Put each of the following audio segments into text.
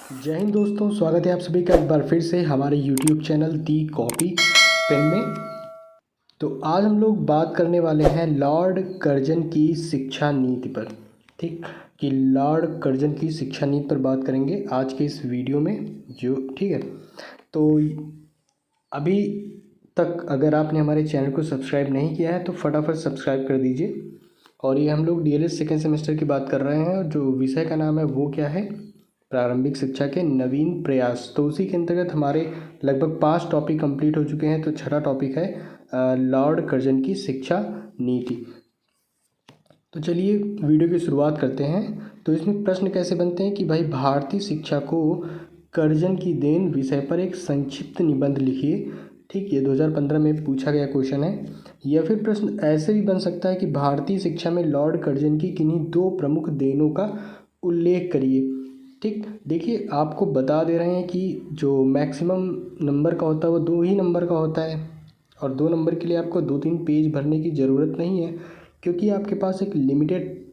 जय हिंद दोस्तों, स्वागत है आप सभी का एक बार फिर से हमारे YouTube चैनल दी कॉपी पेन में। तो आज हम लोग बात करने वाले हैं लॉर्ड कर्जन की शिक्षा नीति पर। ठीक कि लॉर्ड कर्जन की शिक्षा नीति पर बात करेंगे आज के इस वीडियो में। जो ठीक है, तो अभी तक अगर आपने हमारे चैनल को सब्सक्राइब नहीं किया है तो फटाफट सब्सक्राइब कर दीजिए। और ये हम लोग डीएलएड सेकेंड सेमेस्टर की बात कर रहे हैं और जो विषय का नाम है वो क्या है, प्रारंभिक शिक्षा के नवीन प्रयास। तो उसी के अंतर्गत हमारे लगभग 5 टॉपिक कंप्लीट हो चुके हैं। तो छठा टॉपिक है लॉर्ड कर्जन की शिक्षा नीति। तो चलिए वीडियो की शुरुआत करते हैं। तो इसमें प्रश्न कैसे बनते हैं कि भाई भारतीय शिक्षा को कर्जन की देन विषय पर एक संक्षिप्त निबंध लिखिए। ठीक, ये 2015 में पूछा गया क्वेश्चन है। या फिर प्रश्न ऐसे भी बन सकता है कि भारतीय शिक्षा में लॉर्ड कर्जन की किन्हीं 2 प्रमुख देनों का उल्लेख करिए। ठीक, देखिए आपको बता दे रहे हैं कि जो मैक्सिमम नंबर का होता है वो 2 ही नंबर का होता है और 2 नंबर के लिए आपको 2-3 पेज भरने की ज़रूरत नहीं है, क्योंकि आपके पास एक लिमिटेड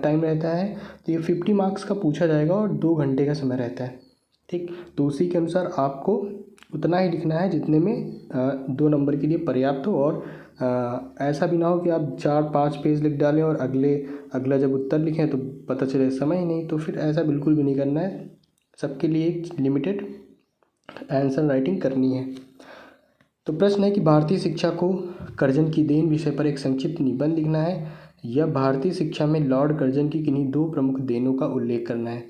टाइम रहता है। तो ये 50 मार्क्स का पूछा जाएगा और 2 घंटे का समय रहता है। ठीक, तो उसी के अनुसार आपको उतना ही लिखना है जितने में 2 नंबर के लिए पर्याप्त हो। और ऐसा भी ना हो कि आप 4-5 पेज लिख डालें और अगला जब उत्तर लिखें तो पता चले समय ही नहीं। तो फिर ऐसा बिल्कुल भी नहीं करना है। सबके लिए एक लिमिटेड आंसर राइटिंग करनी है। तो प्रश्न है कि भारतीय शिक्षा को कर्जन की देन विषय पर एक संक्षिप्त निबंध लिखना है या भारतीय शिक्षा में लॉर्ड कर्जन की किन्हीं 2 प्रमुख देनों का उल्लेख करना है।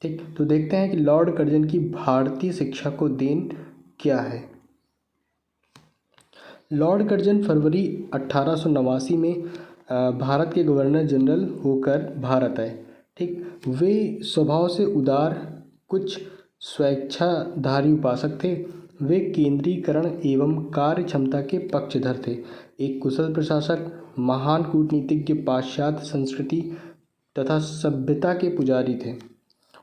ठीक, तो देखते हैं कि लॉर्ड कर्जन की भारतीय शिक्षा को देन क्या है। लॉर्ड कर्जन फरवरी 1889 में भारत के गवर्नर जनरल होकर भारत आए। ठीक, वे स्वभाव से उदार, कुछ स्वेच्छाधारी उपासक थे। वे केंद्रीकरण एवं कार्य क्षमता के पक्षधर थे। एक कुशल प्रशासक, महान कूटनीतिज्ञ, पाश्चात्य संस्कृति तथा सभ्यता के पुजारी थे।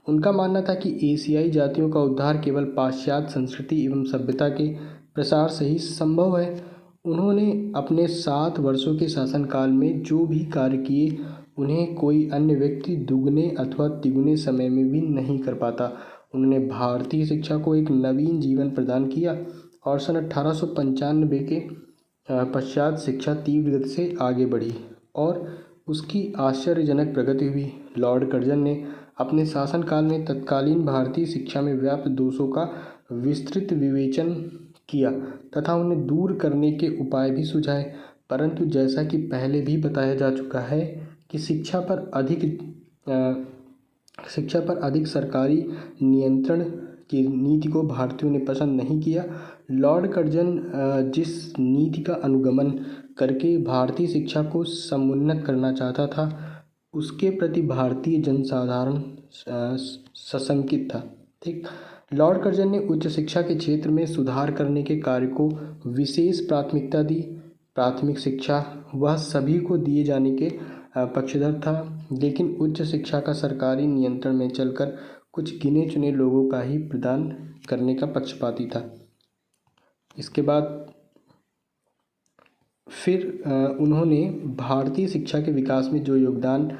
उनका मानना था कि एशियाई जातियों का उद्धार केवल पाश्चात्य संस्कृति एवं सभ्यता के प्रसार से ही संभव है। उन्होंने अपने 7 वर्षों के शासनकाल में जो भी कार्य किए उन्हें कोई अन्य व्यक्ति दुगने अथवा तिगुने समय में भी नहीं कर पाता। उन्होंने भारतीय शिक्षा को एक नवीन जीवन प्रदान किया और सन 1895 के पश्चात शिक्षा तीव्र गति से आगे बढ़ी और उसकी आश्चर्यजनक प्रगति हुई। लॉर्ड कर्जन ने अपने शासनकाल में तत्कालीन भारतीय शिक्षा में व्याप्त दोषों का विस्तृत विवेचन किया तथा उन्हें दूर करने के उपाय भी सुझाए। परंतु जैसा कि पहले भी बताया जा चुका है कि शिक्षा पर अधिक सरकारी नियंत्रण की नीति को भारतीयों ने पसंद नहीं किया। लॉर्ड कर्जन जिस नीति का अनुगमन करके भारतीय शिक्षा को समुन्नत करना चाहता था उसके प्रति भारतीय जनसाधारण सशंकित था। ठीक, लॉर्ड कर्जन ने उच्च शिक्षा के क्षेत्र में सुधार करने के कार्य को विशेष प्राथमिकता दी। प्राथमिक शिक्षा वह सभी को दिए जाने के पक्षधर था, लेकिन उच्च शिक्षा का सरकारी नियंत्रण में चलकर कुछ गिने चुने लोगों का ही प्रदान करने का पक्षपाती था। इसके बाद फिर उन्होंने भारतीय शिक्षा के विकास में जो योगदान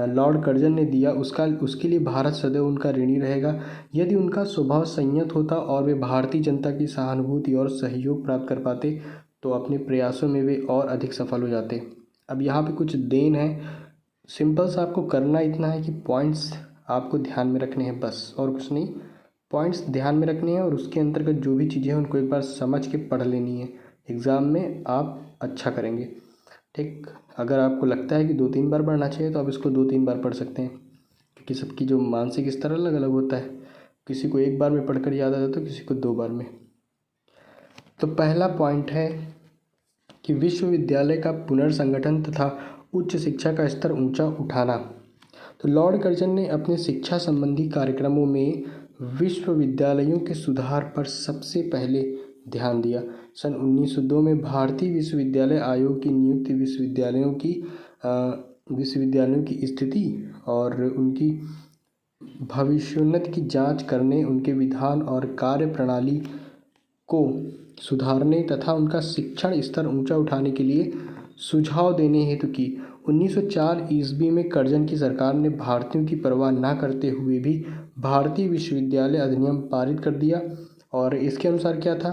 लॉर्ड कर्जन ने दिया उसके लिए भारत सदैव उनका ऋणी रहेगा। यदि उनका स्वभाव संयत होता और वे भारतीय जनता की सहानुभूति और सहयोग प्राप्त कर पाते तो अपने प्रयासों में वे और अधिक सफल हो जाते। अब यहाँ पे कुछ देन है। सिंपल सा आपको करना इतना है कि पॉइंट्स आपको ध्यान में रखने हैं, बस और कुछ नहीं। पॉइंट्स ध्यान में रखने हैं और उसके अंतर्गत जो भी चीज़ें हैं उनको एक बार समझ के पढ़ लेनी है। एग्ज़ाम में आप अच्छा करेंगे। ठीक, अगर आपको लगता है कि 2-3 बार पढ़ना चाहिए तो आप इसको 2-3 बार पढ़ सकते हैं, क्योंकि सबकी जो मानसिक स्तर अलग अलग होता है। किसी को 1 बार में पढ़कर याद आ जाता है तो किसी को 2 बार में। तो पहला पॉइंट है कि विश्वविद्यालय का पुनर्संगठन तथा उच्च शिक्षा का स्तर ऊंचा उठाना। तो लॉर्ड कर्जन ने अपने शिक्षा संबंधी कार्यक्रमों में विश्वविद्यालयों के सुधार पर सबसे पहले ध्यान दिया। सन 1902 में भारतीय विश्वविद्यालय आयोग की नियुक्ति विश्वविद्यालयों की स्थिति और उनकी भविष्योन्नति की जांच करने, उनके विधान और कार्य प्रणाली को सुधारने तथा उनका शिक्षण स्तर ऊंचा उठाने के लिए सुझाव देने हेतु की। 1904 ईस्वी में कर्जन की सरकार ने भारतीयों की परवाह न करते हुए भी भारतीय विश्वविद्यालय अधिनियम पारित कर दिया। और इसके अनुसार क्या था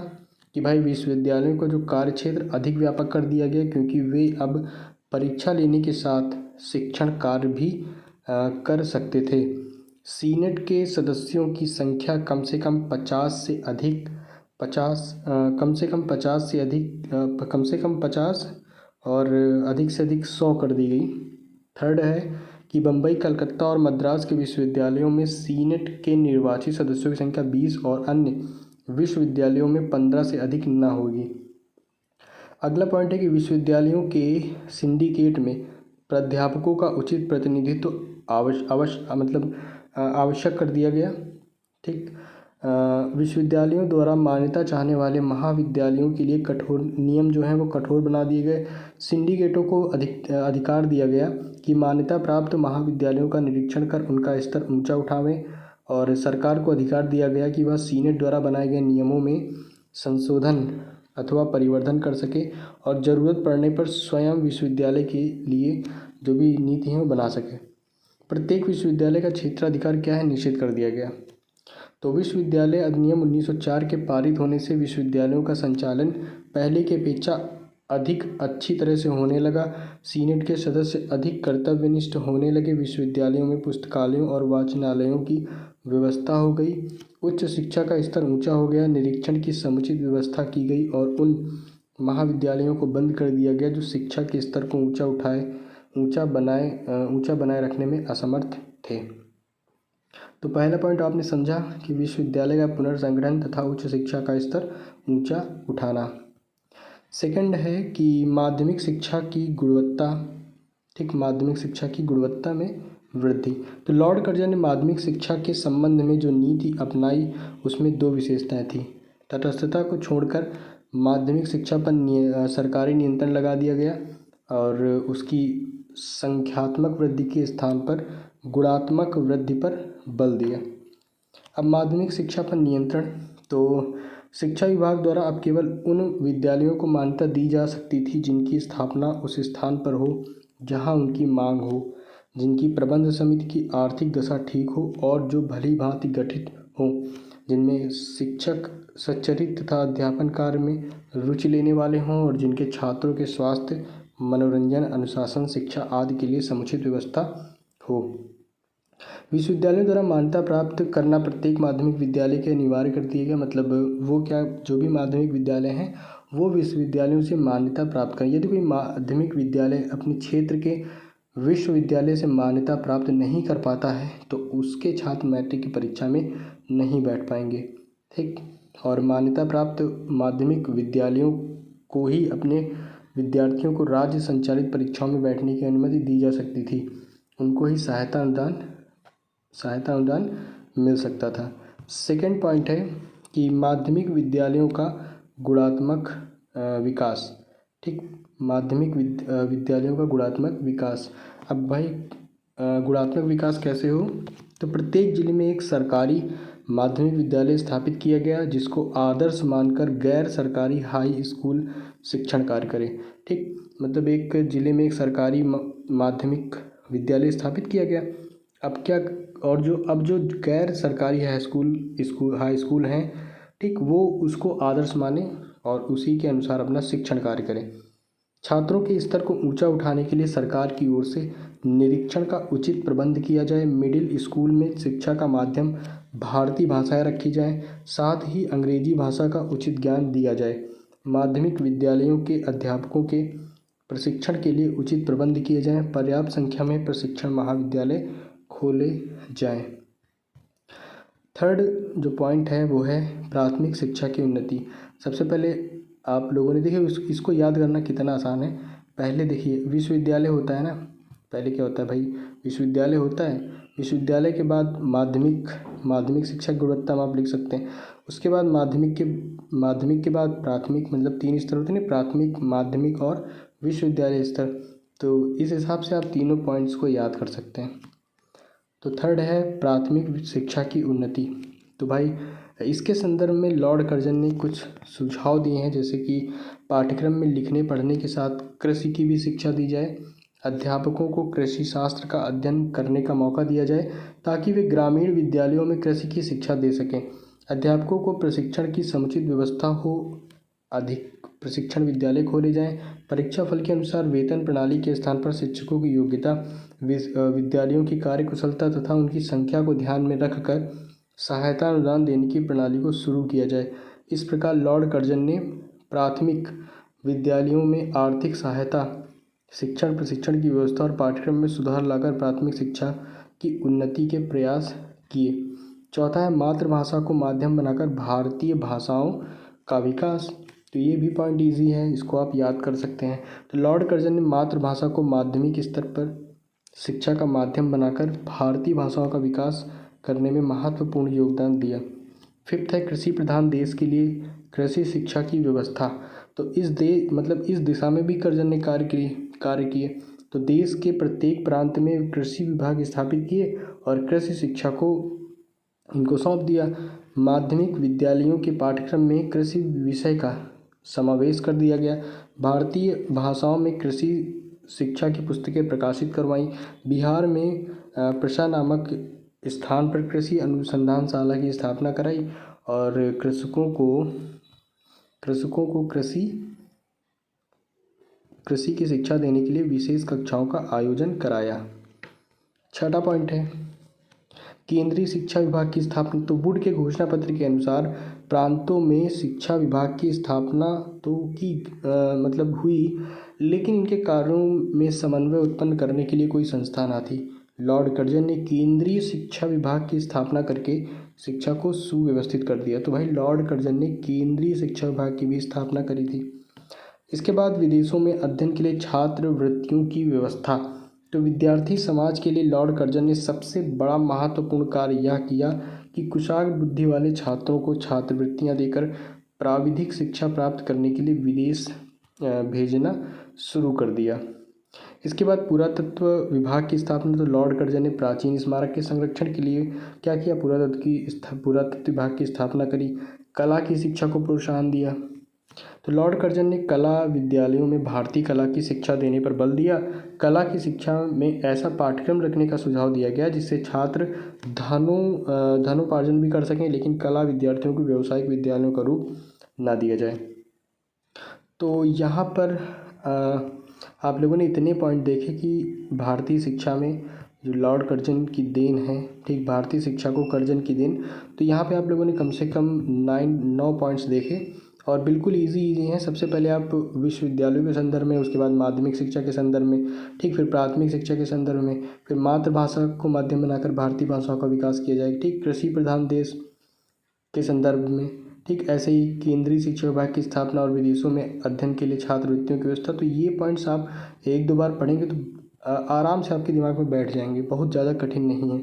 कि भाई विश्वविद्यालयों का जो कार्य क्षेत्र अधिक व्यापक कर दिया गया, क्योंकि वे अब परीक्षा लेने के साथ शिक्षण कार्य भी कर सकते थे। सीनेट के सदस्यों की संख्या कम से कम 50 से अधिक 50 कम से कम 50 से अधिक कम से कम 50 और अधिक से अधिक 100 कर दी गई। थर्ड है कि बम्बई, कलकत्ता और मद्रास के विश्वविद्यालयों में सीनेट के निर्वाचित सदस्यों की संख्या 20 और अन्य विश्वविद्यालयों में 15 से अधिक न होगी। अगला पॉइंट है कि विश्वविद्यालयों के सिंडिकेट में प्राध्यापकों का उचित प्रतिनिधित्व आवश्यक कर दिया गया। ठीक, विश्वविद्यालयों द्वारा मान्यता चाहने वाले महाविद्यालयों के लिए कठोर नियम जो हैं वो कठोर बना दिए गए। सिंडिकेटों को अधिकार दिया गया कि मान्यता प्राप्त महाविद्यालयों का निरीक्षण कर उनका स्तर ऊंचा उठावें, और सरकार को अधिकार दिया गया कि वह सीनेट द्वारा बनाए गए नियमों में संशोधन अथवा परिवर्तन कर सके और ज़रूरत पड़ने पर स्वयं विश्वविद्यालय के लिए जो भी नीति हैं वो बना सके। प्रत्येक विश्वविद्यालय का क्षेत्राधिकार क्या है, निश्चित कर दिया गया। तो विश्वविद्यालय अधिनियम 1904 के पारित होने से विश्वविद्यालयों का संचालन पहले की अपेक्षा अधिक अच्छी तरह से होने लगा। सीनेट के सदस्य अधिक कर्तव्यनिष्ठ होने लगे। विश्वविद्यालयों में पुस्तकालयों और वाचनालयों की व्यवस्था हो गई। उच्च शिक्षा का स्तर ऊंचा हो गया। निरीक्षण की समुचित व्यवस्था की गई और उन महाविद्यालयों को बंद कर दिया गया जो शिक्षा के स्तर को ऊंचा बनाए रखने में असमर्थ थे। तो पहला पॉइंट आपने समझा कि विश्वविद्यालय का पुनर्संगठन तथा उच्च शिक्षा का स्तर ऊंचा उठाना। सेकंड है कि माध्यमिक शिक्षा की गुणवत्ता। ठीक, माध्यमिक शिक्षा की गुणवत्ता में वृद्धि। तो लॉर्ड कर्जन ने माध्यमिक शिक्षा के संबंध में जो नीति अपनाई उसमें दो विशेषताएं थी। तटस्थता को छोड़कर माध्यमिक शिक्षा पर सरकारी नियंत्रण लगा दिया गया और उसकी संख्यात्मक वृद्धि के स्थान पर गुणात्मक वृद्धि पर बल दिया। अब माध्यमिक शिक्षा पर नियंत्रण, तो शिक्षा विभाग द्वारा अब केवल उन विद्यालयों को मान्यता दी जा सकती थी जिनकी स्थापना उस स्थान पर हो जहां उनकी मांग हो, जिनकी प्रबंध समिति की आर्थिक दशा ठीक हो और जो भली भांति गठित हो, जिनमें शिक्षक सच्चरित्र तथा अध्यापन कार्य में रुचि लेने वाले हों और जिनके छात्रों के स्वास्थ्य, मनोरंजन, अनुशासन, शिक्षा आदि के लिए समुचित व्यवस्था हो। विश्वविद्यालयों द्वारा मान्यता प्राप्त करना प्रत्येक माध्यमिक विद्यालय के अनिवार्य कर दिया गया। मतलब वो क्या, जो भी माध्यमिक विद्यालय हैं वो विश्वविद्यालयों से मान्यता प्राप्त करें। यदि कोई माध्यमिक विद्यालय अपने क्षेत्र के विश्वविद्यालय से मान्यता प्राप्त नहीं कर पाता है तो उसके छात्र मैट्रिक की परीक्षा में नहीं बैठ पाएंगे। ठीक, और मान्यता प्राप्त माध्यमिक विद्यालयों को ही अपने विद्यार्थियों को राज्य संचालित परीक्षाओं में बैठने की अनुमति दी जा सकती थी। उनको ही सहायता अनुदान मिल सकता था। सेकंड पॉइंट है कि माध्यमिक विद्यालयों का गुणात्मक विकास। ठीक, माध्यमिक विद्यालयों का गुणात्मक विकास। अब भाई गुणात्मक विकास कैसे हो, तो प्रत्येक जिले में एक सरकारी माध्यमिक विद्यालय स्थापित किया गया जिसको आदर्श मानकर गैर सरकारी हाई स्कूल शिक्षण कार्य करे। ठीक, मतलब एक जिले में एक सरकारी माध्यमिक विद्यालय स्थापित किया गया। अब क्या, और जो गैर सरकारी हाई स्कूल हैं, ठीक, वो उसको आदर्श माने और उसी के अनुसार अपना शिक्षण कार्य करें। छात्रों के स्तर को ऊंचा उठाने के लिए सरकार की ओर से निरीक्षण का उचित प्रबंध किया जाए। मिडिल स्कूल में शिक्षा का माध्यम भारतीय भाषाएं रखी जाएं, साथ ही अंग्रेजी भाषा का उचित ज्ञान दिया जाए। माध्यमिक विद्यालयों के अध्यापकों के प्रशिक्षण के लिए उचित प्रबंध किए जाएं। पर्याप्त संख्या में प्रशिक्षण महाविद्यालय खोले जाएं। थर्ड जो पॉइंट है वो है प्राथमिक शिक्षा की उन्नति। सबसे पहले आप लोगों ने देखिए इसको याद करना कितना आसान है। पहले देखिए विश्वविद्यालय होता है ना, पहले क्या होता है भाई, विश्वविद्यालय होता है। विश्वविद्यालय के बाद माध्यमिक शिक्षा की गुणवत्ता आप लिख सकते हैं। उसके बाद माध्यमिक के बाद प्राथमिक, मतलब 3 स्तर होते हैं, प्राथमिक, माध्यमिक और विश्वविद्यालय स्तर। तो इस हिसाब से आप तीनों पॉइंट्स को याद कर सकते हैं। तो थर्ड है प्राथमिक शिक्षा की उन्नति। तो भाई इसके संदर्भ में लॉर्ड कर्जन ने कुछ सुझाव दिए हैं, जैसे कि पाठ्यक्रम में लिखने पढ़ने के साथ कृषि की भी शिक्षा दी जाए, अध्यापकों को कृषि शास्त्र का अध्ययन करने का मौका दिया जाए ताकि वे ग्रामीण विद्यालयों में कृषि की शिक्षा दे सकें। अध्यापकों को प्रशिक्षण की समुचित व्यवस्था हो, अधिक प्रशिक्षण विद्यालय खोले जाएं। परीक्षा फल के अनुसार वेतन प्रणाली के स्थान पर शिक्षकों की योग्यता, विद्यालयों की कार्यकुशलता तथा उनकी संख्या को ध्यान में रखकर सहायता अनुदान देने की प्रणाली को शुरू किया जाए। इस प्रकार लॉर्ड कर्जन ने प्राथमिक विद्यालयों में आर्थिक सहायता, शिक्षण प्रशिक्षण की व्यवस्था और पाठ्यक्रम में सुधार लाकर प्राथमिक शिक्षा की उन्नति के प्रयास किए। चौथा है मातृभाषा को माध्यम बनाकर भारतीय भाषाओं का विकास। तो ये भी पॉइंट इजी है, इसको आप याद कर सकते हैं। तो लॉर्ड कर्जन ने मातृभाषा को माध्यमिक स्तर पर शिक्षा का माध्यम बनाकर भारतीय भाषाओं का विकास करने में महत्वपूर्ण योगदान दिया। फिफ्थ है कृषि प्रधान देश के लिए कृषि शिक्षा की व्यवस्था। तो इस दिशा में भी कर्जन ने कार्य किए। तो देश के प्रत्येक प्रांत में कृषि विभाग स्थापित किए और कृषि शिक्षा को इनको सौंप दिया। माध्यमिक विद्यालयों के पाठ्यक्रम में कृषि विषय का समावेश कर दिया गया। भारतीय भाषाओं में कृषि शिक्षा की पुस्तकें प्रकाशित करवाईं। बिहार में प्रसा नामक स्थान पर कृषि अनुसंधानशाला की स्थापना कराई और कृषकों को कृषि की शिक्षा देने के लिए विशेष कक्षाओं का आयोजन कराया। छठा पॉइंट है केंद्रीय शिक्षा विभाग की स्थापना। तो वुड के घोषणा पत्र के अनुसार प्रांतों में शिक्षा विभाग की स्थापना तो हुई, लेकिन इनके कार्यों में समन्वय उत्पन्न करने के लिए कोई संस्था न थी। लॉर्ड कर्जन ने केंद्रीय शिक्षा विभाग की स्थापना करके शिक्षा को सुव्यवस्थित कर दिया। तो भाई लॉर्ड कर्जन ने केंद्रीय शिक्षा विभाग की भी स्थापना करी थी। इसके बाद विदेशों में अध्ययन के लिए छात्रवृत्तियों की व्यवस्था। तो विद्यार्थी समाज के लिए लॉर्ड कर्जन ने सबसे बड़ा महत्वपूर्ण कार्य यह किया कि कुशाग्र बुद्धि वाले छात्रों को छात्रवृत्तियां देकर प्राविधिक शिक्षा प्राप्त करने के लिए विदेश भेजना शुरू कर दिया। इसके बाद पुरातत्व विभाग की स्थापना। तो लॉर्ड कर्जन ने प्राचीन स्मारक के संरक्षण के लिए क्या किया, पुरातत्व विभाग की स्थापना करी। कला की शिक्षा को प्रोत्साहन दिया। तो लॉर्ड कर्जन ने कला विद्यालयों में भारतीय कला की शिक्षा देने पर बल दिया। कला की शिक्षा में ऐसा पाठ्यक्रम रखने का सुझाव दिया गया जिससे छात्र धनोपार्जन भी कर सकें, लेकिन कला विद्यार्थियों को व्यावसायिक विद्यालयों का रूप ना दिया जाए। तो यहाँ पर आप लोगों ने इतने पॉइंट देखे कि भारतीय शिक्षा में जो लॉर्ड कर्जन की देन है, ठीक, भारतीय शिक्षा को कर्जन की देन। तो यहाँ पे आप लोगों ने कम से कम 9 पॉइंट्स देखे और बिल्कुल इजी हैं। सबसे पहले आप विश्वविद्यालयों के संदर्भ में, उसके बाद माध्यमिक शिक्षा के संदर्भ में, ठीक, फिर प्राथमिक शिक्षा के संदर्भ में, फिर मातृभाषा को माध्यम बनाकर भारतीय भाषाओं का विकास किया जाए, ठीक, कृषि प्रधान देश के संदर्भ में, ठीक, ऐसे ही केंद्रीय शिक्षा विभाग की स्थापना और विदेशों में अध्ययन के लिए छात्रवृत्तियों की व्यवस्था। तो ये पॉइंट्स आप 1-2 बार पढ़ेंगे तो आराम से आपके दिमाग में बैठ जाएंगे, बहुत ज़्यादा कठिन नहीं है,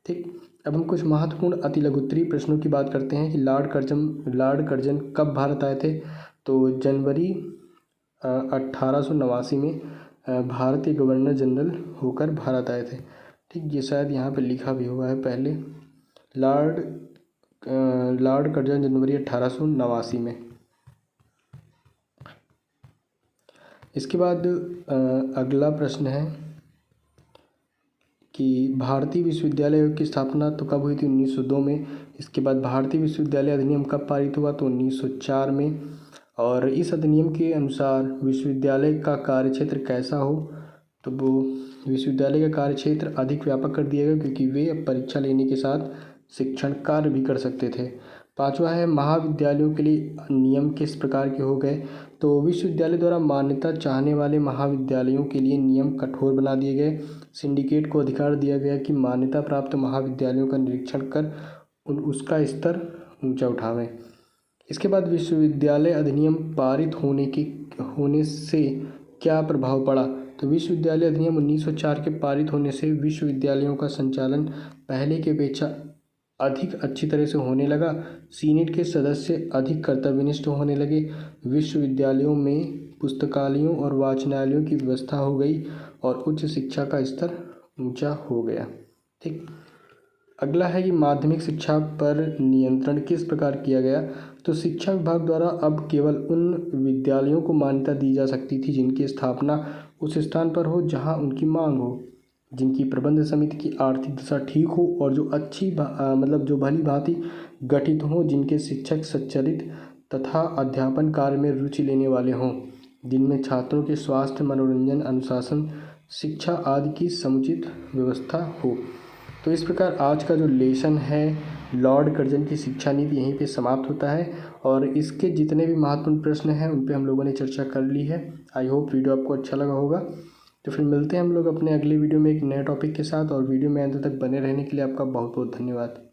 ठीक। अब हम कुछ महत्वपूर्ण अति लघुत्तरीय प्रश्नों की बात करते हैं कि लॉर्ड कर्जन कब भारत आए थे। तो जनवरी 1889 में भारत के गवर्नर जनरल होकर भारत आए थे, ठीक। ये शायद यहाँ पे लिखा भी हुआ है पहले, लॉर्ड कर्जन जनवरी 1889 में। इसके बाद अगला प्रश्न है कि भारतीय विश्वविद्यालय आयोग की स्थापना तो कब हुई थी, 1902 में। इसके बाद भारतीय विश्वविद्यालय अधिनियम कब पारित हुआ, तो 1904 में। और इस अधिनियम के अनुसार विश्वविद्यालय का कार्यक्षेत्र कैसा हो, तो वो विश्वविद्यालय का कार्यक्षेत्र अधिक व्यापक कर दिया गया क्योंकि वे अब परीक्षा लेने के साथ शिक्षण कार्य भी कर सकते थे। पांचवा है महाविद्यालयों के लिए नियम किस प्रकार के हो गए। तो विश्वविद्यालय द्वारा मान्यता चाहने वाले महाविद्यालयों के लिए नियम कठोर बना दिए गए। सिंडिकेट को अधिकार दिया गया कि मान्यता प्राप्त महाविद्यालयों का निरीक्षण कर उसका स्तर ऊंचा उठावें। इसके बाद विश्वविद्यालय अधिनियम पारित होने से क्या प्रभाव पड़ा। तो विश्वविद्यालय अधिनियम 1904 के पारित होने से विश्वविद्यालयों का संचालन पहले की अपेक्षा अधिक अच्छी तरह से होने लगा। सीनेट के सदस्य अधिक कर्तव्यनिष्ठ होने लगे। विश्वविद्यालयों में पुस्तकालयों और वाचनालयों की व्यवस्था हो गई और उच्च शिक्षा का स्तर ऊंचा हो गया, ठीक। अगला है कि माध्यमिक शिक्षा पर नियंत्रण किस प्रकार किया गया। तो शिक्षा विभाग द्वारा अब केवल उन विद्यालयों को मान्यता दी जा सकती थी जिनकी स्थापना उस स्थान पर हो जहाँ उनकी मांग हो, जिनकी प्रबंध समिति की आर्थिक दशा ठीक हो और जो मतलब जो भली भांति गठित हों, जिनके शिक्षक सच्चरित तथा अध्यापन कार्य में रुचि लेने वाले हों, जिनमें छात्रों के स्वास्थ्य, मनोरंजन, अनुशासन, शिक्षा आदि की समुचित व्यवस्था हो। तो इस प्रकार आज का जो लेसन है लॉर्ड कर्जन की शिक्षा नीति यहीं पे समाप्त होता है और इसके जितने भी महत्वपूर्ण प्रश्न हैं उन पे हम लोगों ने चर्चा कर ली है। आई होप वीडियो आपको अच्छा लगा होगा। तो फिर मिलते हैं हम लोग अपने अगले वीडियो में एक नए टॉपिक के साथ, और वीडियो में अंत तक बने रहने के लिए आपका बहुत बहुत धन्यवाद।